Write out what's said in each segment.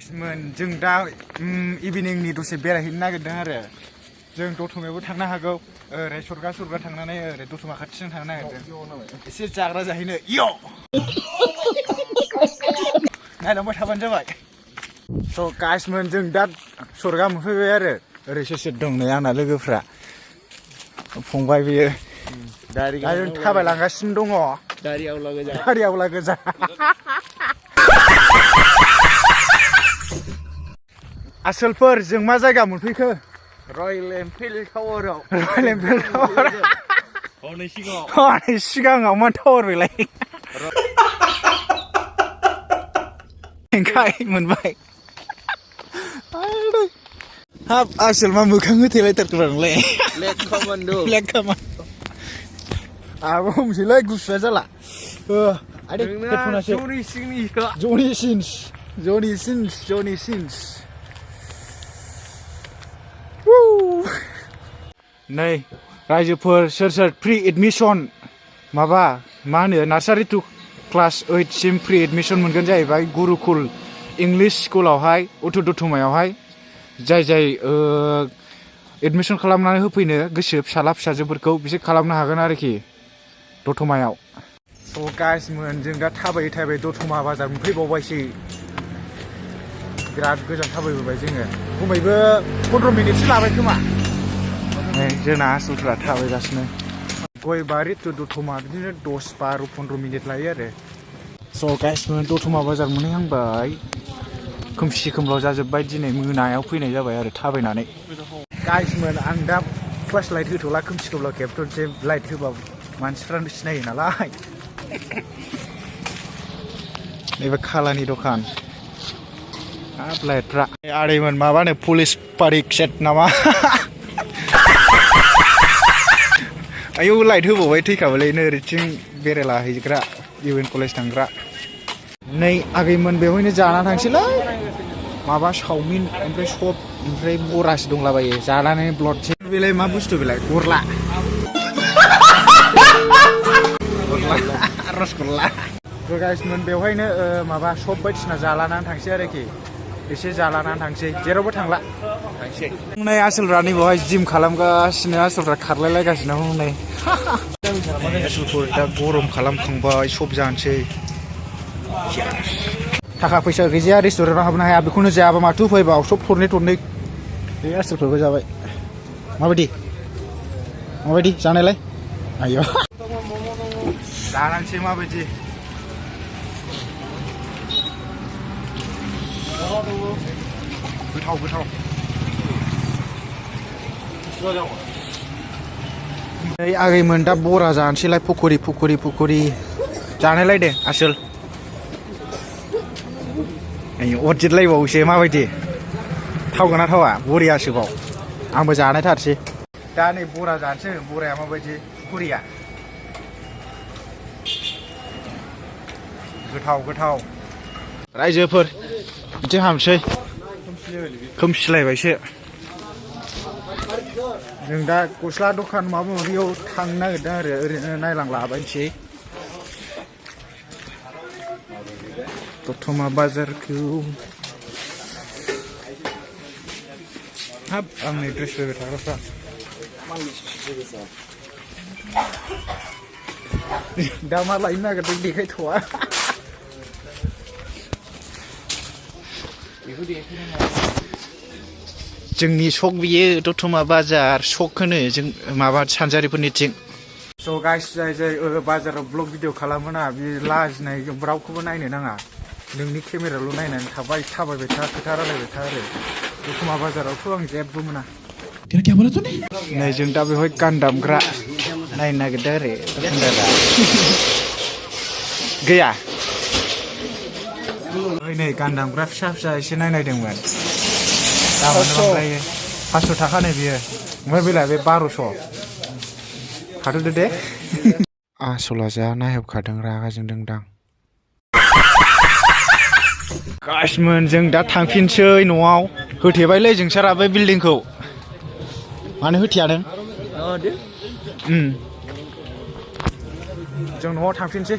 जों दा इभिनिंनि दसे बेरायहैनो नागिरदों आरो जों दतमायावबो थांनो हागौ ओरै सरगा थांनानै ओरै दतमा खाथिजों थांनो नागिरदों एसे जाग्रा जाहैनो इय नायलांबाय थाबानो जाबाय स' गाइसमोन जों दा सरगा मोनफैबाय आरो ओरै सोर दं नै आंना लोगोफ्रा फंबाय बेयो दा जों थाबायलांगासिनो दङ दारि आवला गोजा आसोलफोर जों मा जायगा मोनफैखो रयेल एनफिल्ड टावाराव हनै सिगाङाव मा टावार बेलाय गाय मोनबाय हाब आसोल मा मोखां होथेलायथारखोब्रा नोंलाय ब्लेक कमान्ड' आंबो हमसैलै गुसुआ जाला जनि सिन्स नै रायजोफोर सोर फ्रि एडमिशन माबा मा होनो नार्सारि टु क्लास 8 सिम फ्रि एडमिशन मोनगोन जाहैबाय गुरुकुल इंलिश स्कुलावहाय दतमायावहाय जाय एडमिशन खालामनानै होफैनो गोसो फिसाला फिसाजोफोरखौ बिसोर खालामनो हागोन आरोखि दतमायाव स' गाइसमोन जों दा थाबायै दतमा बाजार मोनफैबावबायसो बिराद गोजान थाबायबोबाय जोङो खमैबो 15 मिनिटसो लाबाय खोमा जोंना आसोलफ्रा थाबायगासिनो गयबारि टु दतमा बिदिनो 10-12-15 मिनिट लायो आरो स' गाइसमोन दतमा बाजार मोनहैहांबाय खोमसि खोमलाव जाजोब्बाय दिनै मोनायाव फैनाय जाबाय आरो थाबायनानै गाइसमोन आं दा फ्लास लाइट होथ'ला खोमसि खोमलाव खेबथ'नोसै लाइट होबा मानसिफ्रानो सिनायो नालाय नैबे खालानि दखान हाब लाइटफ्रा आदैमोन माबानो पुलिस पारिक नामा आयौ लाइट होबावबाय थैखाबायलै ओरैथिं बेरायला हैग्रा इउ एन कलेज थांग्रा नै आगैमोन बेवहायनो जाना थांसैलै माबा चावमिन ओमफ्राय सब ओमफ्राय बरासो दंलाबायो जानानै ब्लडसो बेलाय मा बुस्थु बेलाय गरला रसगल्ला गाइसमोन बेवहायनो माबा सब बायदिसिना जालानानै थांसै आरोखि एसे जालानानै थांसै जेरावबो थांला नै आसोलफ्रा नै बेवहाय जिम खालामगासिनो आसोलफ्रा खारलायलायगासिनो हनै आसोलफोर दा गरम खालामखांबाय सब जानोसै थाखा फैसा गैजाया रेस्टुरेन्टाव हाबनो हाया बेखौनो जायाबा माथो उफायबाव सब थरनै बे आसोलफोरबो जाबाय माबायदि जानायलाय आयौ जानांसै माबायदि गोथाव नै आगैमोन दा बरा जानोसैलाय पक'रि जानायलाय दे आसोल अरजितलायबावोसो माबायदि थावगोन ना थावा बरियासोबाव आंबो जानायथारसै दा नै बरा जानोसै बराया माबायदि पक'रिया गोथाव रायजोफोर बिदि हामसै खोमसिलायबायसो जों दा गस्ला दखान माबा माबियाव थांनो नागिरदों आरो ओरैनो नायलांलाबायनोसै दतमा बाजारखौ हाब आंनि ड्रेस बायबाय थाग्राफ्रा दा मा लायनो नागिरदों देखायथ'वा जोंनि सक बियो दतमा बाजार सक होनो जों माबा सानजारिफोरनिथिं स' गाइस जाय बाजाराव ब्लग भिडिअ खालामोना बे लाजिनाय रावखौबो नायनो नाङा नोंनि केमेराल' नायनानै थाबायबाय था खोथा रायलायबाय था आरो दतमा बाजारावथ' आं जेबो मोना नै जों दा बेवहाय गान दामग्रा नायनो नागिरदों आरो गैया नै गान दामग्रा फिसा एसे नायनायदोंमोन दामानो बांद्रायो 500 थाखा नै बियो ओमफ्राय बेलाय बे 1200 थाथ'दो दे आसला जा नायहाबखादों रागा जोंदोंदां गाइसमोन जों दा थांफिनसै न'आव होथेबायलै जोंसारा बे बिल्डिंखौ मानो होथेया नों जों न'आव थांफिनसै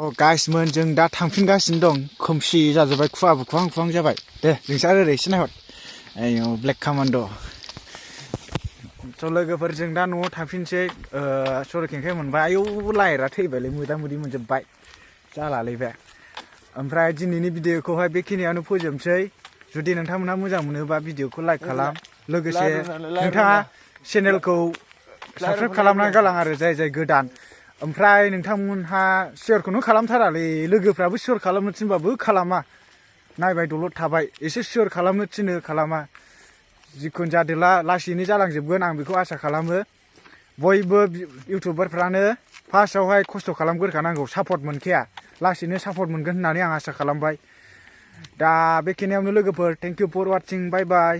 गाइसमोन जों दा थांफिनगासिनो दं खोमसि जाजोब्बाय खुवाबो खुहां खुहां जाबाय दे नोंसोर ओरै एसे नायहर आयौ ब्लेक कामान्ड' थ' लोगोफोर जों दा न'आव थांफिनसै सर' खेंखाय मोनबाय आयौ लाइटआ थैबायलै मोदा मोदि मोनजोब्बाय जालालै बे ओमफ्राय दिनैनि भिडिअखौहाय बेखिनियावनो फोजोबसै जुदि नोंथांमोनहा मोजां मोनोबा भिडिअखौ लाइक खालाम लोगोसे नोंथाङा चेनेलखौ साबस्क्राइब खालामनानै गालां आरो जाय जाय गोदान ओमफ्राय नोंथांमोनहा शेयारखौनो खालामथारालै लोगोफ्राबो शेयार खालामनो थिनबाबो खालामा नायबाय दलद थाबाय एसे शेयार खालामनो थिनो खालामा जिखुनु जादोला लासैनो जालांजोबगोन आं बेखौ आसा खालामो बयबो इउटुबारफ्रानो फार्स्टआवहाय खस्थ' खालामग्रोखानांगौ सापर्ट मोनखाया लासैनो सापर्ट मोनगोन होननानै आं आसा खालामबाय दा बेखिनियावनो लोगोफोर thank you for watching bye bye